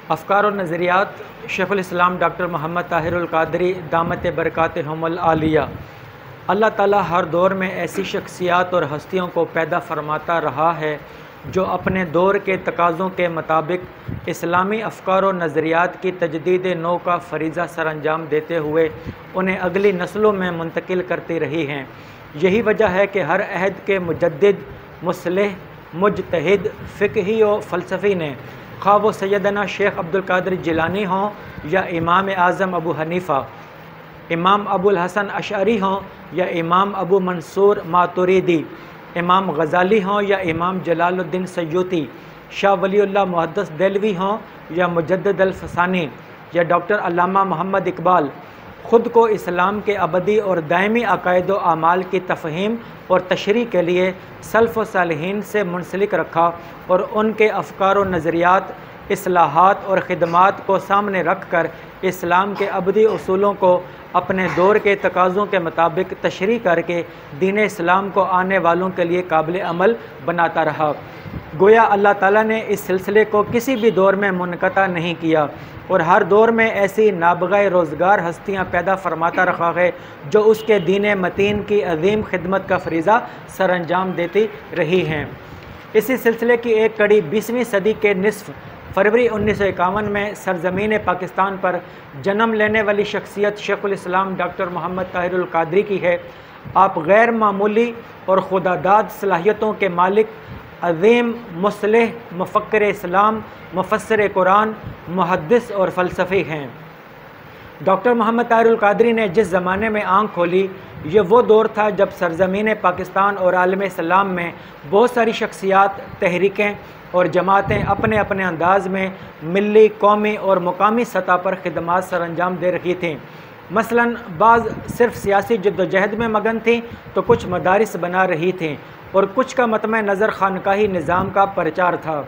अफ़कार और नज़रियात शेख़ुल इस्लाम डॉक्टर मोहम्मद ताहिरुल क़ादरी दामत बरकातहुमुल आलिया। अल्लाह ताला हर दौर में ऐसी शख्सियात और हस्तियों को पैदा फरमाता रहा है जो अपने दौर के तकाज़ों के मुताबिक इस्लामी अफ़कार और नज़रियात की तजदीद नौ का फ़रीज़ा सरअंजाम देते हुए उन्हें अगली नस्लों में मुंतकिल करती रही हैं। यही वजह है कि हर अहद के मुजद्दिद, मुस्लिह, मुजतहिद, फ़िक़ही और फ़लसफ़ी ने खा वो सैयदना शेख अब्दुल कादिर जिलानी हों या इमाम आज़म अबू हनीफ़ा, इमाम अबुल हसन अशअरी हों या इमाम अबू मंसूर मातुरीदी, इमाम गज़ाली हों या इमाम जलालुद्दीन सयूती, शाह वलीउल्लाह मुहद्दिस देलवी हों या मुजद्दिद अल-फ़सानी या डॉक्टर अल्लामा मोहम्मद इकबाल, ख़ुद को इस्लाम के अबदी और दायमी अक़ायद व आमाल की तफ़हीम और तशरीह के लिए सल्फ़ व सालिहीन से मुंसलिक रखा और उनके अफ़कार व नज़रियात, इस्लाहात और ख़िदमात को सामने रख कर इस्लाम के अबदी उसूलों को अपने दौर के तकाज़ों के मुताबिक तशरीह करके दीन इस्लाम को आने वालों के लिए काबिल अमल बनाता रहा। गोया अल्लाह ताला ने इस सिलसिले को किसी भी दौर में मुनक़ता नहीं किया और हर दौर में ऐसी नाबग़ाए रोज़गार हस्तियाँ पैदा फरमाता रखा है जो उसके दीन मतीन की अज़ीम खिदमत का फ़रीज़ा सरअंजाम देती रही हैं। इसी सिलसिले की एक कड़ी 20वीं सदी के निसफ़ फरवरी 1951 में सरज़मीन पाकिस्तान पर जन्म लेने वाली शख्सियत शेख़ुल इस्लाम डॉक्टर मोहम्मद ताहिरुल क़ादरी की है। आप गैर मामूली और खुदादाद सलाहियतों के मालिक, अज़ीम मुस्लिह, मुफ़क्किर इस्लाम, मुफ़स्सिर कुरान, मुहद्दिस और फ़लसफ़ी हैं। डॉक्टर मोहम्मद ताहिरुल क़ादरी ने जिस ज़माने में आँख खोली, ये वो दौर था जब सरज़मीन पाकिस्तान और आलम इस्लाम में बहुत सारी शख्सियात, तहरीकें और जमातें अपने अपने अंदाज़ में मिली, कौमी और मुकामी सतह पर ख़िदमात सरअंजाम दे रही थीं। मसलन बाज़ सिर्फ़ सियासी जद्दोजहद में मगन थीं तो कुछ मदारिस बना रही थीं और कुछ का मतमे नज़र खानकाही निज़ाम का प्रचार था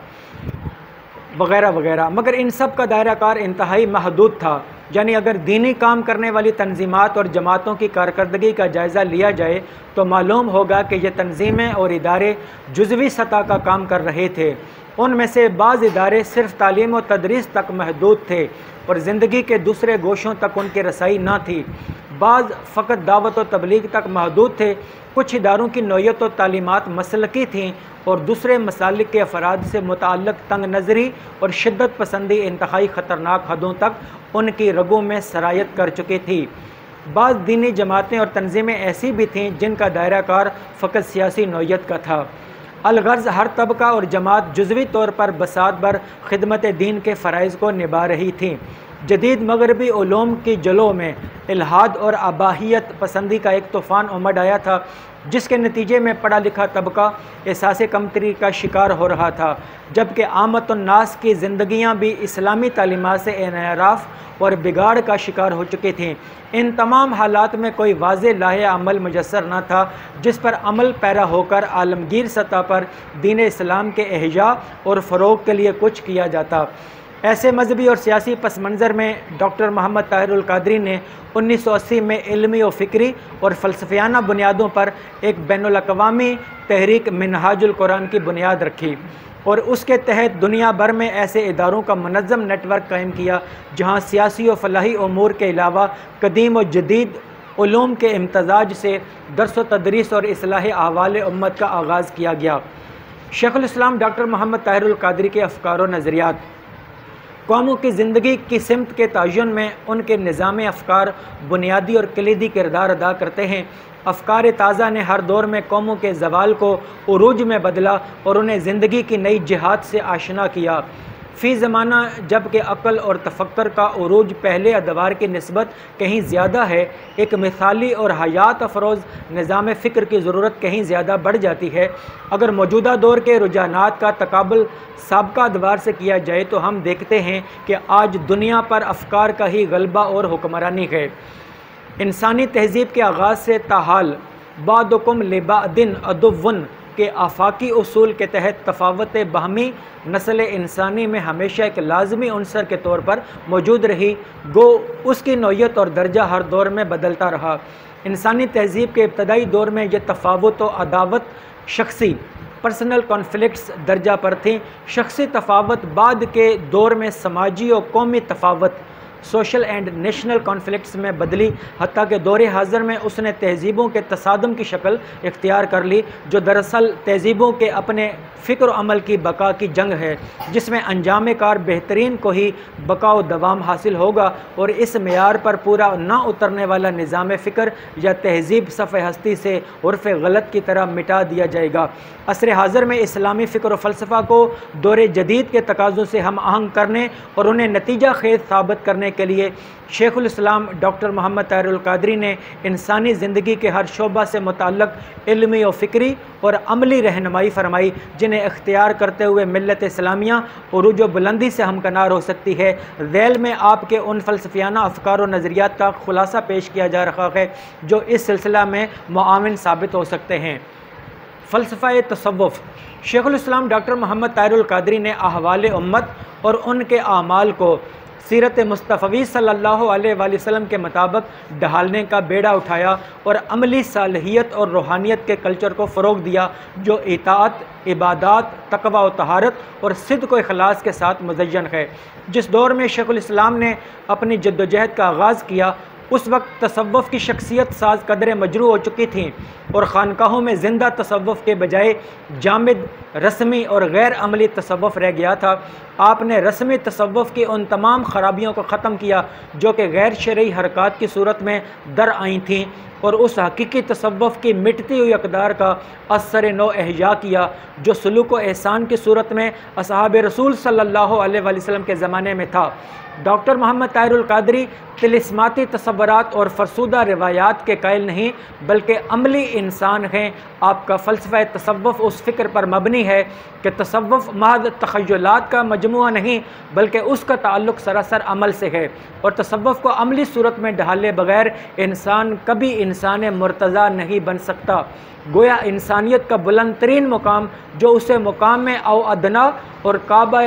वगैरह वगैरह। मगर इन सब का दायरा कार इंतहाई महदूद था। यानी अगर दीनी काम करने वाली तंजीमात और जमातों की कारकर्दगी का जायज़ा लिया जाए तो मालूम होगा कि ये तंजीमें और इदारे जुज़वी सतह का काम कर रहे थे। उनमें से बाज़ इदारे सिर्फ़ तालीम और तदरीस तक महदूद थे और ज़िंदगी के दूसरे गोशों तक उनकी रसाई न थी। बाज़ फ़कत दावत व तबलीग तक महदूद थे। कुछ इदारों की नौयत व तालीमात मसलकी थीं और दूसरे मसालिक के अफराद से मुतअल्लिक़ तंग नज़री और शिद्दत पसंदी इंतहाई ख़तरनाक हदों तक उनकी रगों में सरायत कर चुकी थी। बाज़ दीनी जमातें और तंजीमें ऐसी भी थीं जिनका दायरा कार फ़कत सियासी नौयत का था। अलगर्ज़ हर तबका और जमात जुज़वी तौर पर बसात बर ख़िदमत दीन के फ़राइज़ को निभा रही थी। जदीद मगरबी उलूम की जलों में इल्हाद और अबाहियत पसंदी का एक तूफ़ान उमड़ आया था, जिसके नतीजे में पढ़ा लिखा तबका एहसास कमतरी का शिकार हो रहा था, जबकि आमतुन्नास की ज़िंदगियाँ भी इस्लामी तालीमात से इनहराफ और बिगाड़ का शिकार हो चुकी थीं। इन तमाम हालात में कोई वाज़ेह लाहे अमल मुयस्सर न था जिस पर अमल पैरा होकर आलमगीर सतह पर दीन इस्लाम के एहया और फ़रोग़ के लिए कुछ किया जाता। ऐसे मजहबी और सियासी पस मंज़र में डॉक्टर मोहम्मद ताहिरुल क़ादरी ने 1980 में इल्मी और फ़िक्री और फ़लसफ़ियाना बुनियादों पर एक बैनुल-अक़वामी तहरीक मिनहाजुल कुरान की बुनियाद रखी और उसके तहत दुनिया भर में ऐसे इदारों का मुनज़्ज़म नेटवर्क कायम किया जहाँ सियासी और फ़लाही उमूर के अलावा कदीम और जदीद उलूम के इम्तज़ाज से दर्स व तदरीस और इस्लाह अहवाल उम्मत का आगाज़ किया गया। शेख़ुल इस्लाम डॉक्टर मोहम्मद ताहिरुल क़ादरी के अफ़कार व नज़रियात कौमों की ज़िंदगी की सिमत के तयन में उनके निज़ाम अफ़कार बुनियादी और कलीदी किरदार अदा करते हैं। अफ़कार ताज़ा ने हर दौर में कौमों के ज़वाल को उरूज में बदला और उन्हें ज़िंदगी की नई जिहाद से आशना किया। फ़ी ज़माना जबकि अक़ल और तफ़क्कुर का उरूज पहले अदवार की निस्बत कहीं ज़्यादा है, एक मिसाली और हयात अफरोज़ निज़ाम फ़िक्र की ज़रूरत कहीं ज़्यादा बढ़ जाती है। अगर मौजूदा दौर के रुझानात का तकाबुल साबका अदवार से किया जाए तो हम देखते हैं कि आज दुनिया पर अफ़कार का ही गलबा और हुक्मरानी है। इंसानी तहज़ीब के आगाज़ से ताहाल बादुकुम लिबादिन अदुव्वुन के आफाकी उसूल के तहत तफ़ावत बाहमी नस्ल इंसानी में हमेशा एक लाजमी अंसर के तौर पर मौजूद रही, गो उसकी नौयत और दर्जा हर दौर में बदलता रहा। इंसानी तहज़ीब के इब्तदाई दौर में यह तफ़ावत व अदावत शख्सी पर्सनल कॉन्फ्लिक्ट्स दर्जा पर थीं। शख्सी तफावत बाद के दौर में समाजी और कौमी तफावत सोशल एंड नेशनल कॉन्फ्लिक्ट्स में बदली, हत्ता के दौरे हाज़िर में उसने तहज़ीबों के तसादम की शक्ल इख्तियार कर ली, जो दरअसल तहज़ीबों के अपने फ़िक्र अमल की बका की जंग है, जिसमें अंजाम कार बेहतरीन को ही बका व दवाम हासिल होगा और इस मेयार पर पूरा ना उतरने वाला निज़ाम फ़िक्र या तहज़ीब सफ़े हस्ती से उर्फ़ गलत की तरह मिटा दिया जाएगा। असर हाज़िर में इस्लामी फ़िक्र व फ़लसफ़ा को दौरे जदीद के तकाज़ों से हम आहंग करने और उन्हें नतीजा खेज़ साबित करने के लिए शेखुल इस्लाम डॉक्टर मोहम्मद ताहिरुल कादरी ने इंसानी ज़िंदगी के हर शोबा से मुताल्लिक़ इल्मी और फ़िक्री और अमली रहनुमाई फरमाई, जिन्हें इख्तियार करते हुए मिल्लत इस्लामिया उरूज व बुलंदी से हमकनार हो सकती है। ज़ैल में आपके उन फ़लसफ़ियाना अफ़कार और नज़रियात का खुलासा पेश किया जा रहा है जो इस सिलसिला में मुआविन साबित हो सकते हैं। फ़लसफ़ा तसव्वुफ़। शेखुल इस्लाम डॉक्टर मोहम्मद ताहिरुल कादरी ने अहवाल उम्मत और उनके आमाल को सीरत मुस्तफ़वी सल्लल्लाहु अलैहि वसल्लम के मुताबिक ढालने का बेड़ा उठाया और अमली सालहियत और रूहानियत के कल्चर को फ़रोग़ दिया, जो इताअत, इबादत, तक़वा व तहारत और सिद्क़ व इख़लास के साथ मुज़य्यन है। जिस दौर में शेखुल इस्लाम ने अपनी जद्दोजहद का आगाज़ किया, उस वक्त तसव्वुफ़ की शख्सियत साज कदर मजरू हो चुकी थी और ख़ानकाहों में ज़िंदा तसव्वुफ़ के बजाय जामिद, रस्मी और गैर अमली तसव्वुफ़ रह गया था। आपने रस्मी तसव्वुफ़ की उन तमाम ख़राबियों को ख़त्म किया जो कि गैर शरई हरकत की सूरत में दर आई थीं और उस हकीकी तसव्वुफ़ की मिटती हुई अक़दार का असर नो एहया किया जो सलूक व एहसान की सूरत में असहाब रसूल सल्लल्लाहु अलैहि वसल्लम के ज़माने में था। डॉक्टर मोहम्मद ताहिरुल कादरी तिलिस्माती तसव्वुरात और फरसूदा रिवायात के कायल नहीं बल्कि अमली इंसान हैं। आपका फ़लसफ़ा तसव्वुफ़ उस फ़िक्र पर मबनी है कि तसव्वुफ़ महज तख़य्युलात का मजमुआ नहीं बल्कि उसका ताल्लुक़ सरासर अमल से है और तसव्वुफ़ को अमली सूरत में ढाले बग़ैर इंसान कभी इंसान मुर्तज़ा नहीं बन सकता। गोया इंसानियत का बुलंद तरीन मुकाम जो उसे मुकाम में औ अदना और काबा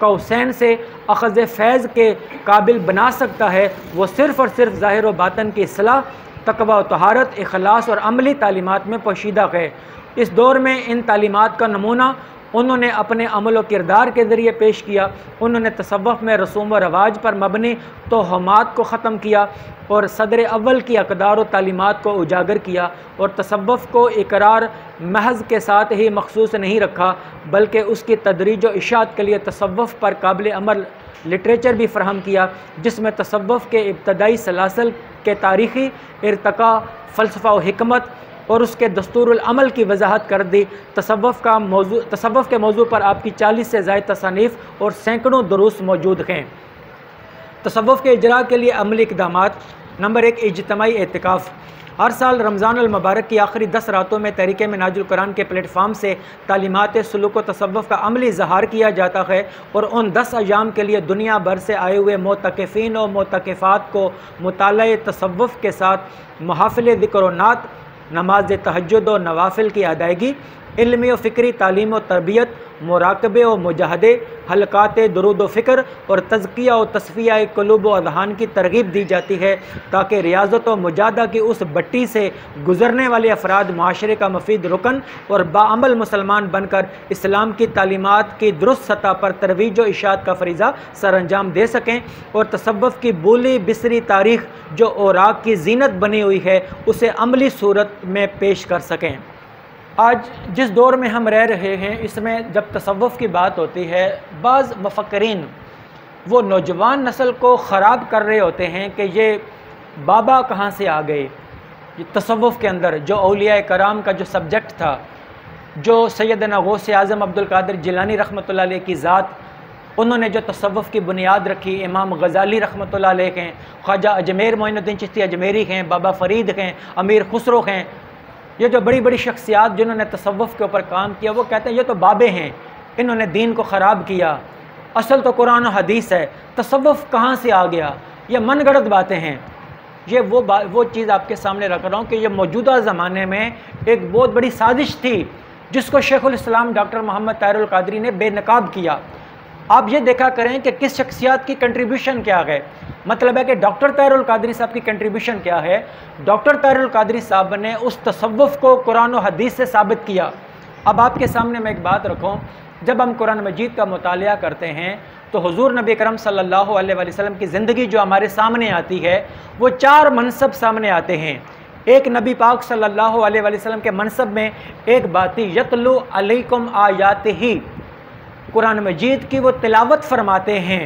कौसैन से अख़ज़ फ़ैज़ के काबिल बना सकता है, वो सिर्फ़ और सिर्फ ज़ाहिर व बातन की इस्लाह, तक़वा व तहारत, इख़लास और अमली तालीमात में पोशीदा है। इस दौर में इन तालीमात का नमूना उन्होंने अपने अमल व किरदार के ज़रिए पेश किया। उन्होंने तसव्वुफ़ में रसूम व रवाज पर मबनी तोहमात को ख़त्म किया और सदर अव्वल की अक़दार व तालीमात को उजागर किया और तसव्वुफ़ को इकरार महज़ के साथ ही मखसूस नहीं रखा बल्कि उसकी तदरीज व इशाअत के लिए तसव्वुफ़ पर काबिल अमल लिटरेचर भी फ़राहम किया, जिसमें तसव्वुफ़ के इब्तदाई सलासल के तारीख़ी इर्तका, फ़लसफ़ा व हिकमत और उसके दस्तूरुल अमल की वजाहत कर दी। तसव्वुफ़ के मौजू पर आपकी 40 से ज़ायद तसानीफ़ और सैकड़ों दुरूस मौजूद हैं। तसव्वुफ़ के इजरा के लिए अमली इक़दामात। नंबर 1, इज्तिमाई एतिकाफ़। हर साल रमज़ानुल मुबारक की आखिरी 10 रातों में तहरीक मिनाजुल कुरान के प्लेटफार्म से तालीमात सलूक व तसव्वुफ़ का अमली इज़हार किया जाता है और उन 10 अय्याम के लिए दुनिया भर से आए हुए मोतक़िफ़ीन और मोतक़िफ़ात को मुताले तसव्वुफ़ के साथ महफ़िल ज़िक्र व नात, नमाज तहज्जुद व नवाफिल की अदायगी, इल्मी व फ़िक्री तालीम व तरबियत, मुराकबे व मुजाहदे, हलकात दुरूद व फ़िक्र और तज़किया व तस्फ़िया क़ुलूब व अज़हान की तरग़ीब दी जाती है ताकि रियाज़त व मुजाहदा की उस भट्टी से गुज़रने वाले अफराद माशरे का मुफीद रुकन और बाअमल मुसलमान बनकर इस्लाम की तालीमात की दुरुस्त सतह पर तरवीज व इशाअत का फ़रीज़ा सर अंजाम दे सकें और तसव्वुफ़ की बोली बिसरी तारीख़ जो औराक की ज़ीनत बनी हुई है उसे अमली सूरत में पेश कर सकें। आज जिस दौर में हम रह रहे हैं इसमें जब तसव्वुफ़ की बात होती है, बाज़ मुफ़क्किरीन वो नौजवान नस्ल को ख़राब कर रहे होते हैं कि ये बाबा कहाँ से आ गए। ये तसव्वुफ़ के अंदर जो औलिया कराम का जो सब्जेक्ट था, जो सैयदना गौसे आज़म अब्दुल कादिर जिलानी रहमतुल्लाह अलैह की ज़ात, उन्होंने जो तसव्वुफ़ की बुनियाद रखी, इमाम गज़ाली रहमतुल्लाह अलैह हैं, ख्वाजा अजमेर मोइनुद्दीन चिश्ती अजमेरी हैं, बाबा फ़रीद हैं, अमीर खुसरो हैं, ये जो बड़ी बड़ी शख्सियात जिन्होंने तसव्वुफ़ के ऊपर काम किया, वो कहते हैं ये तो बाबे हैं, इन्होंने दीन को ख़राब किया, असल तो कुरान और हदीस है, तसव्वुफ़ कहाँ से आ गया, ये मनगढ़ंत बातें हैं। ये वो चीज़ आपके सामने रख रहा हूँ कि ये मौजूदा ज़माने में एक बहुत बड़ी साजिश थी जिसको शेखुल इस्लाम डॉक्टर मोहम्मद ताहिरुल कादरी ने बेनकाब किया। आप ये देखा करें कि किस शख्सियात की कंट्रीब्यूशन क्या है, मतलब है कि डॉक्टर ताहिरुल कादरी साहब की कंट्रीब्यूशन क्या है। डॉक्टर ताहिरुल कादरी साहब ने उस तसव्वुफ़ को कुरान और हदीस से साबित किया अब आपके सामने मैं एक बात रखूं, जब हम कुरान मजीद का मुतालिया करते हैं तो हुजूर नबी करम सल्लल्लाहु अलैहि वसल्लम की ज़िंदगी जो हमारे सामने आती है वो 4 मनसब सामने आते हैं। एक नबी पाक सल्लल्लाहु अलैहि वसल्लम के मनसब में एक बाती यतलु अलैकुम आयातिही, कुरान मजीद की वो तिलावत फरमाते हैं।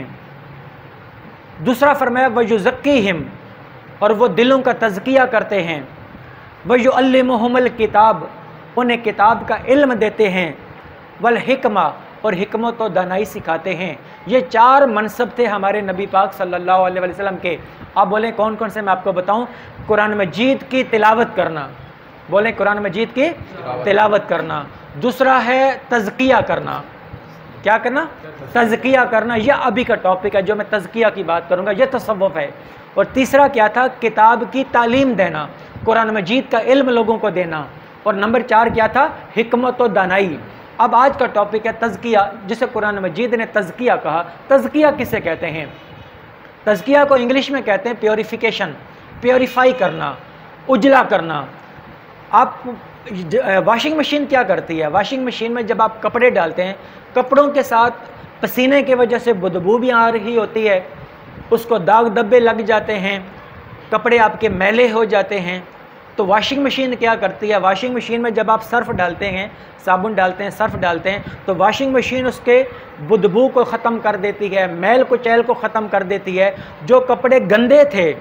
दूसरा फरमाया वयुज़क्कीहिम, और वो दिलों का तज़किया करते हैं। वयुअल्लिमुहुमुल किताब, उन्हें किताब का इल्म देते हैं। वल हिकमा, और हिकमत और दानाई सिखाते हैं। ये 4 मनसब थे हमारे नबी पाक सल्लल्लाहु अलैहि वसल्लम के। आप बोलें कौन कौन से, मैं आपको बताऊं। कुरान मजीद की तिलावत करना, बोलें कुरान मजीद की तिलावत करना। दूसरा है तज़किया करना, क्या करना, तज़किया करना। यह अभी का टॉपिक है जो मैं तज़किया की बात करूंगा, यह तसव्वुफ़ है। और तीसरा क्या था, किताब की तालीम देना, कुरान मजीद का इल्म लोगों को देना। और नंबर 4 क्या था, हिकमत और दानाई। अब आज का टॉपिक है तज़किया, जिसे कुरान मजीद ने तज़किया कहा। तज़किया किसे कहते हैं? तज़किया को इंग्लिश में कहते हैं प्योरीफिकेशन, प्योरीफाई करना, उजला करना। आप वॉशिंग मशीन क्या करती है? वॉशिंग मशीन में जब आप कपड़े डालते हैं, कपड़ों के साथ पसीने की वजह से बदबू भी आ रही होती है, उसको दाग धब्बे लग जाते हैं, कपड़े आपके मैले हो जाते हैं। तो वॉशिंग मशीन क्या करती है? वॉशिंग मशीन में जब आप सर्फ़ डालते हैं, साबुन डालते हैं, सर्फ़ डालते हैं, तो वॉशिंग मशीन उसके बदबू को ख़त्म कर देती है, मैल कुचैल को ख़त्म कर देती है। जो कपड़े गंदे थे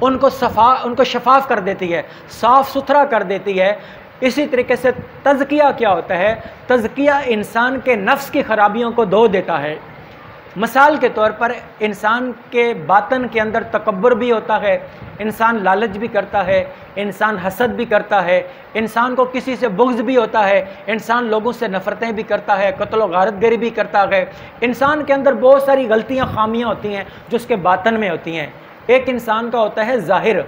उनको शफाफ कर देती है, साफ़ सुथरा कर देती है। इसी तरीके से तज़किया क्या होता है? तज़किया इंसान के नफ्स की ख़राबियों को धो देता है। मिसाल के तौर पर इंसान के बातन के अंदर तकब्बुर भी होता है, इंसान लालच भी करता है, इंसान हसद भी करता है, इंसान को किसी से बुग़्ज़ भी होता है, इंसान लोगों से नफ़रतें भी करता है, कत्ल व गारतगरी भी करता है। इंसान के अंदर बहुत सारी गलतियाँ, खामियाँ होती हैं जो उसके बातन में होती हैं। एक इंसान का होता है ज़ाहिर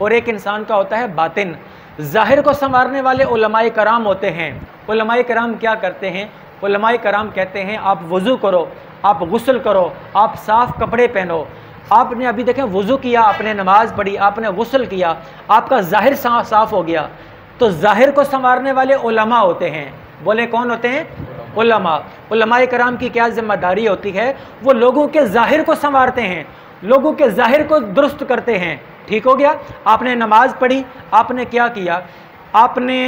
और एक इंसान का होता है बातिन। ज़ाहिर को संवारने वाले उलमाए कराम होते हैं। उलमाए कराम क्या करते हैं? उलमाए कराम कहते हैं आप वज़ू करो, आप गुस्ल करो, आप साफ़ कपड़े पहनो। आपने अभी देखें वज़ू किया, आपने नमाज़ पढ़ी, आपने गुस्ल किया, आपका ज़ाहिर साफ़ हो गया, तो ज़ाहिर को संवारने वाले उलमा होते हैं। बोले कौन होते हैं? उलमा। उलमाए कराम की क्या ज़िम्मेदारी होती है? वो लोगों के ज़ाहिर को संवारते हैं, लोगों के ज़ाहिर को दुरुस्त करते हैं। ठीक हो गया, आपने नमाज़ पढ़ी, आपने क्या किया, आपने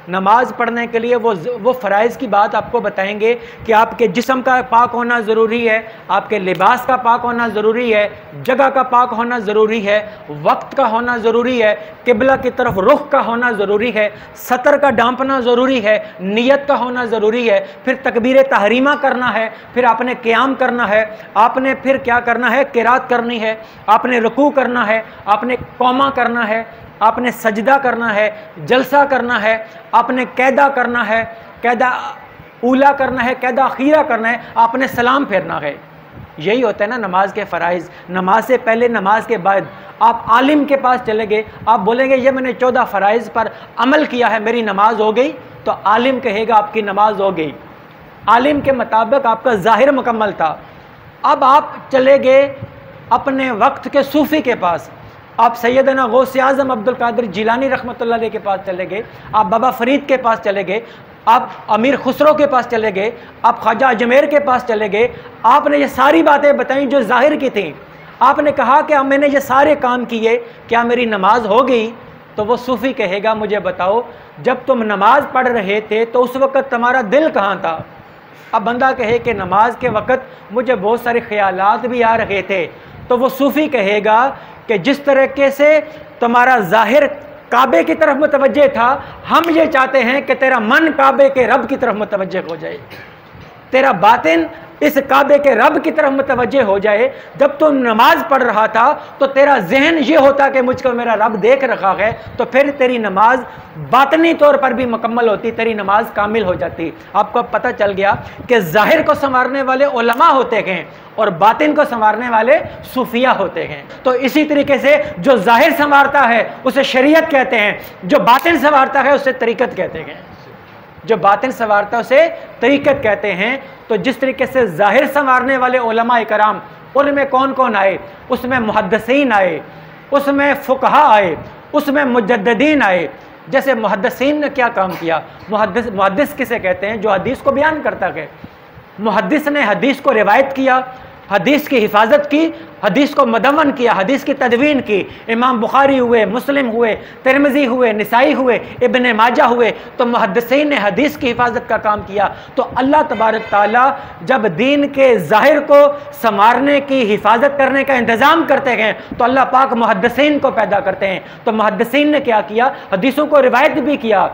नमाज़ पढ़ने के लिए वो फ़राइज़ की बात आपको बताएंगे कि आपके जिस्म का पाक होना ज़रूरी है, आपके लिबास का पाक होना ज़रूरी है, जगह का पाक होना ज़रूरी है, वक्त का होना ज़रूरी है, किबला की तरफ रुख का होना ज़रूरी है, सतर का ढांपना ज़रूरी है, नियत का होना ज़रूरी है, फिर तकबीर तहरीमा करना है, फिर आपने क़याम करना है, आपने फिर क्या करना है, क़िरात करनी है, आपने रुकू करना है, आपने कौमा करना है, आपने सजदा करना है, जलसा करना है, आपने कैदा करना है, कैदा ऊला करना है, कैदा अखीरा करना है, आपने सलाम फेरना है। यही होता है ना नमाज के फ़राइज़। नमाज से पहले, नमाज के बाद आप आलिम के पास चले गए, आप बोलेंगे ये मैंने 14 फ़राइज़ पर अमल किया है, मेरी नमाज हो गई, तो आलिम कहेगा आपकी नमाज हो गई। आलिम के मुताबिक आपका ज़ाहिर मुकम्मल था। अब आप चले गए अपने वक्त के सूफ़ी के पास, आप सैयदना गौस आज़म अब्दुल कादिर जिलानी रहमतुल्लाह अलैह के पास चले गए, आप बाबा फरीद के पास चले गए, आप अमीर खुसरो के पास चले गए, आप ख्वाजा अजमेर के पास चले गए। आपने ये सारी बातें बताई जो ज़ाहिर की थी। आपने कहा कि मैंने ये सारे काम किए, क्या मेरी नमाज हो गई? तो वो सूफ़ी कहेगा मुझे बताओ, जब तुम नमाज पढ़ रहे थे तो उस वक़्त तुम्हारा दिल कहाँ था? अब बंदा कहे कि नमाज के वक़्त मुझे बहुत सारे ख़यालात भी आ रहे थे, तो वो सूफ़ी कहेगा कि जिस तरीके से तुम्हारा ज़ाहिर काबे की तरफ मुतवज्जे था, हम ये चाहते हैं कि तेरा मन काबे के रब की तरफ मुतवज्जे हो जाए, तेरा बातिन इस काबे के रब की तरफ मुतवज्जे हो जाए। जब तुम नमाज पढ़ रहा था तो तेरा जहन ये होता कि मुझको मेरा रब देख रखा है, तो फिर तेरी नमाज बातनी तौर पर भी मुकम्मल होती, तेरी नमाज कामिल हो जाती। आपको पता चल गया कि ज़ाहिर को संवारने वाले उलमा होते हैं और बातिन को संवारने वाले सूफिया होते हैं। तो इसी तरीके से जो ज़ाहिर संवारता है उसे शरीयत कहते हैं, जो बातिन संवारता है उसे तरीक़त कहते हैं, जो बातिन संवारता है उसे तरीक़त कहते हैं। तो जिस तरीके से ज़ाहिर संवारने वाले उलमा कराम, उनमें कौन कौन आए? उसमें मुहद्दिसीन आए, उसमें फ़ुक़हा आए, उसमें मुजद्दिदीन आए। जैसे मुहद्दिसीन ने क्या काम किया। मुहद्दिस किसे कहते हैं? जो हदीस को बयान करता है। मुहद्दिस ने हदीस को रिवायत किया, हदीस की हिफाजत की, हदीस को मदवन किया, हदीस की तदवीन की। इमाम बुखारी हुए, मुस्लिम हुए, तिरमिज़ी हुए, निसाई हुए, इब्न माजा हुए, तो मुहद्दिसीन ने हदीस की हिफाजत का काम किया। तो अल्लाह तबारक ताला जब दीन के ज़ाहिर को संवारने की, हिफाजत करने का इंतज़ाम करते हैं तो अल्लाह पाक मुहद्दिसीन को पैदा करते हैं। तो मुहद्दिसीन ने क्या किया? हदीसों को रिवायत भी किया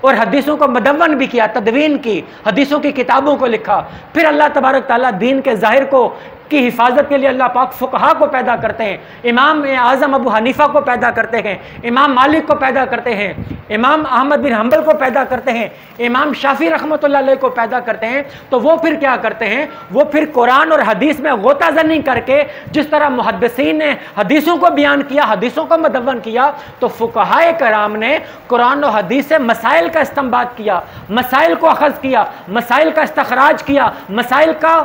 और हदीसों को मदवन भी किया, तदवीन की, हदीसों की किताबों को लिखा। फिर अल्लाह तबारक ताला दीन के ज़ाहिर को की हिफाजत के लिए अल्लाह पाक फुकहा को पैदा करते हैं। इमाम आज़म अबू हनीफ़ा को पैदा करते हैं, इमाम मालिक को पैदा करते हैं, इमाम अहमद बिन हम्बल को पैदा करते हैं, इमाम शाफी रहमतुल्लाह अलैह को पैदा करते हैं। तो वो फिर क्या करते हैं? वो फिर कुरान और हदीस में गोताज़नी करके, जिस तरह मुहद्दिसीन ने हदीसों को बयान किया, हदीसों को मदवन किया, तो फुकहाए कराम ने कुरान और हदीस से मसाइल का इस्तेंबात किया, मसाइल को अखज़ किया, मसाइल का इस्तखराज किया, मसाइल का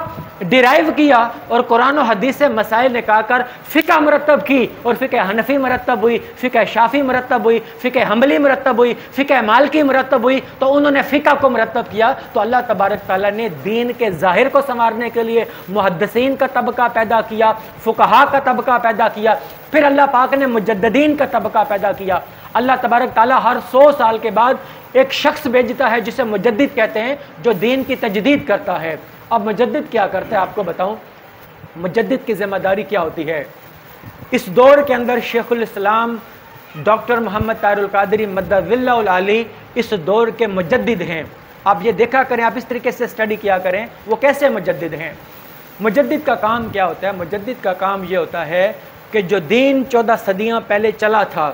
डिराइव किया और कुरान और हदीस से मसाइल निकाल कर फ़िक़्ह मरतब की। और फ़िक़्ह हनफ़ी मरतब हुई, फ़िक़्ह शाफ़ी मरतब हुई, फ़िक़्ह हम्बली मरतब हुई, फ़िक़्ह मालिकी मरतब हुई। तो उन्होंने फ़िक़्ह को मरतब किया। तो अल्लाह तबारक ताला ने दीन के ज़ाहिर को संवारने के लिए मुहद्दिसीन का तबका पैदा किया, फ़ुक़हा का तबका पैदा किया। फिर अल्लाह पाक ने मुजद्दिदीन का तबका पैदा किया। अल्लाह तबारक ताला हर 100 साल के बाद एक शख्स भेजता है जिसे मुजद्दिद कहते हैं, जो दीन की तजदीद करता है। अब मुजद्दिद क्या करता है आपको बताऊं। मुजद्दिद की ज़िम्मेदारी क्या होती है? इस दौर के अंदर शेखुल इस्लाम डॉक्टर मोहम्मद ताहिरुल कादरी मद्दविल्लाहुल आली इस दौर के मुजद्दिद हैं। आप ये देखा करें, आप इस तरीके से स्टडी किया करें वो कैसे मुजद्दिद हैं। मुजद्दिद का काम क्या होता है? मुजद्दिद का काम ये होता है कि जो दीन 14 सदियाँ पहले चला था,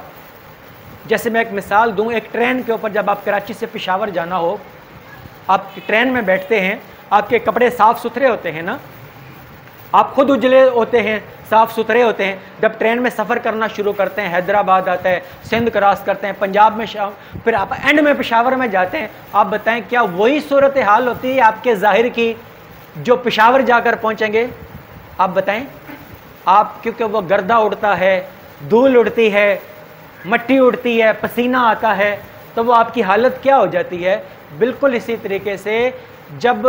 जैसे मैं एक मिसाल दूँ, एक ट्रेन के ऊपर जब आप कराची से पेशावर जाना हो, आप ट्रेन में बैठते हैं, आपके कपड़े साफ़ सुथरे होते हैं ना, आप खुद उजले होते हैं, साफ़ सुथरे होते हैं। जब ट्रेन में सफ़र करना शुरू करते हैं, हैदराबाद आता है, सिंध क्रॉस करते हैं, पंजाब में फिर आप एंड में पेशावर में जाते हैं। आप बताएं क्या वही सूरत हाल होती है आपके ज़ाहिर की जो पेशावर जाकर पहुंचेंगे? आप बताएं। आप, क्योंकि वो गर्दा उड़ता है, धूल उड़ती है, मट्टी उड़ती है, पसीना आता है, तो वो आपकी हालत क्या हो जाती है? बिल्कुल इसी तरीके से जब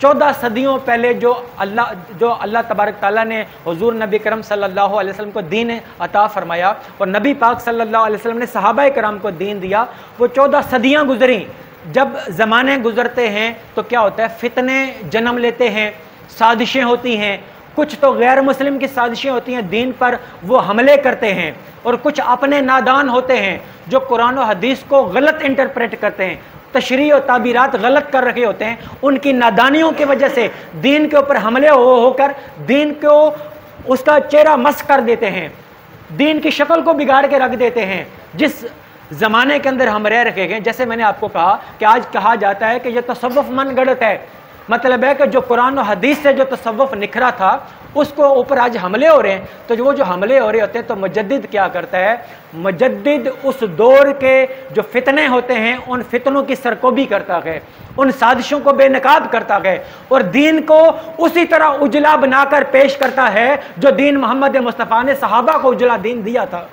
14 सदियों पहले जो अल्लाह तबारक ताला ने हुजूर नबी करम सल्लल्लाहु अलैहि वसल्लम को दीन अता फरमाया और नबी पाक सल्लल्लाहु अलैहि वसल्लम ने सहाबाए कराम को दीन दिया, वो 14 सदियाँ गुजरी। जब ज़माने गुजरते हैं तो क्या होता है? फितने जन्म लेते हैं, साजिशें होती हैं, कुछ तो गैर मुस्लिम की साजिशें होती हैं, दीन पर वो हमले करते हैं, और कुछ अपने नादान होते हैं जो कुरान और हदीस को गलत इंटरप्रेट करते हैं, तशरीह और ताबीरात गलत कर रखे होते हैं। उनकी नादानियों की वजह से दीन के ऊपर हमले होकर दीन को उसका चेहरा मस कर देते हैं, दीन की शक्ल को बिगाड़ के रख देते हैं। जिस ज़माने के अंदर हम रह रखे हैं, जैसे मैंने आपको कहा कि आज कहा जाता है कि यह तसव्वुफ़ मनगढ़ंत है, मतलब है कि जो कुरान और हदीस से जो तसव्वुफ़ निखरा था उसको ऊपर आज हमले हो रहे हैं। तो वो जो हमले हो रहे होते हैं, तो मुजद्दिद क्या करता है? मुजद्दिद उस दौर के जो फितने होते हैं उन फितनों की सरकोबी करता है, उन साजिशों को बेनकाब करता है और दीन को उसी तरह उजला बनाकर पेश करता है जो दीन मोहम्मद मुस्तफ़ा ने सहाबा को उजला दीन दिया था,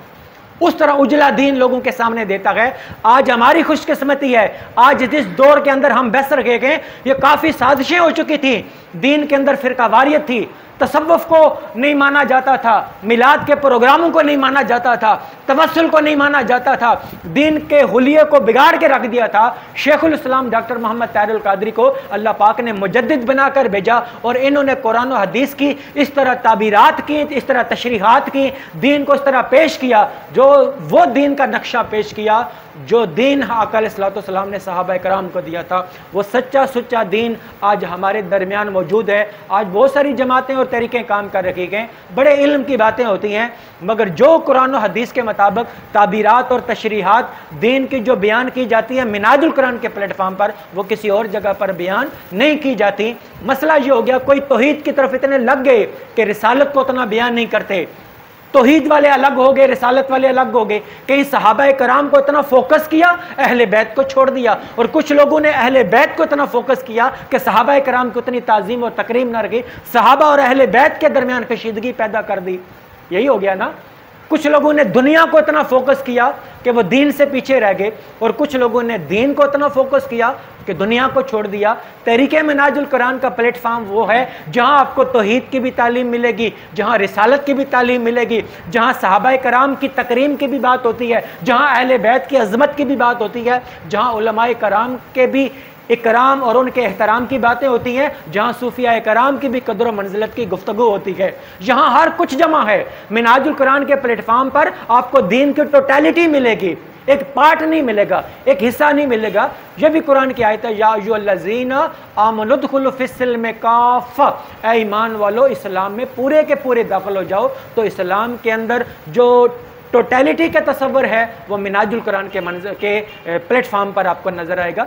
उस तरह उजला दीन लोगों के सामने देता है। आज हमारी खुशकिस्मती है, आज जिस दौर के अंदर हम बस रखे गए, ये काफ़ी साजिशें हो चुकी थी। दीन के अंदर फ़िरकावारियत थी, तसव्वुफ़ को नहीं माना जाता था, मिलाद के प्रोग्रामों को नहीं माना जाता था, तवस्सुल को नहीं माना जाता था, दीन के हुलिये को बिगाड़ के रख दिया था। शेखुल इस्लाम डॉक्टर मोहम्मद ताहिरुल कादरी को अल्लाह पाक ने मुजद्दिद बनाकर भेजा और इन्होंने कुरान और हदीस की इस तरह ताबीरात की, इस तरह तशरीहात की, दीन को इस तरह पेश किया, जो वो दीन का नक्शा पेश किया जो दीन आका अलैहिस्सलाम ने सहाबा कराम को दिया था। वो सच्चा सुच्चा दीन आज हमारे दरमियान मौजूद है। आज बहुत सारी जमातें और तरीक़े काम कर रखी गए, बड़े इल्म की बातें होती हैं, मगर जो कुरान और हदीस के मुताबिक ताबीरात और तशरीहात दीन की जो बयान की जाती है मिनाजुल कुरान के प्लेटफॉर्म पर, वो किसी और जगह पर बयान नहीं की जाती। मसला ये हो गया, कोई तौहीद की तरफ इतने लग गए कि रिसालत को उतना बयान नहीं करते। तौहीद वाले अलग हो गए, रिसालत वाले अलग हो गए। कहीं सहाबाए कराम को इतना फोकस किया, अहले बैत को छोड़ दिया, और कुछ लोगों ने अहले बैत को इतना फोकस किया कि सहाबाए कराम को इतनी ताज़ीम और तकरीम न रखी, सहाबा और अहले बैत के दरमियान कशीदगी पैदा कर दी। यही हो गया ना। कुछ लोगों ने दुनिया को इतना फोकस किया कि वो दीन से पीछे रह गए, और कुछ लोगों ने दीन को इतना फोकस किया कि दुनिया को छोड़ दिया। तहरीके मिनाजुल कुरान का प्लेटफार्म वो है जहां आपको तौहीद की भी तालीम मिलेगी, जहां रिसालत की भी तालीम मिलेगी, जहां सहाबाए कराम की तकरीम की भी बात होती है, जहां अहले बैत की अजमत की भी बात होती है, जहां उलमाए कराम के भी इकराम और उनके एहतराम की बातें होती हैं, जहां सूफिया कराम की भी कदर व मंजिलत की गुफ्तगू होती है। जहां हर कुछ जमा है। मिनाजुल कुरान के प्लेटफार्म पर आपको दीन की टोटलिटी मिलेगी, एक पार्ट नहीं मिलेगा, एक हिस्सा नहीं मिलेगा। यह भी कुरान की आयत है, या अय्युहल्लज़ीना आमनुद्खुलू फिस्सिल्म काफ़ा, ऐ ईमान वालो इस्लाम में पूरे के पूरे दाखिल हो जाओ। तो इस्लाम के अंदर जो टोटलिटी का तस्वर है वो मिनाजुल कुरान के प्लेटफार्म पर आपको नजर आएगा।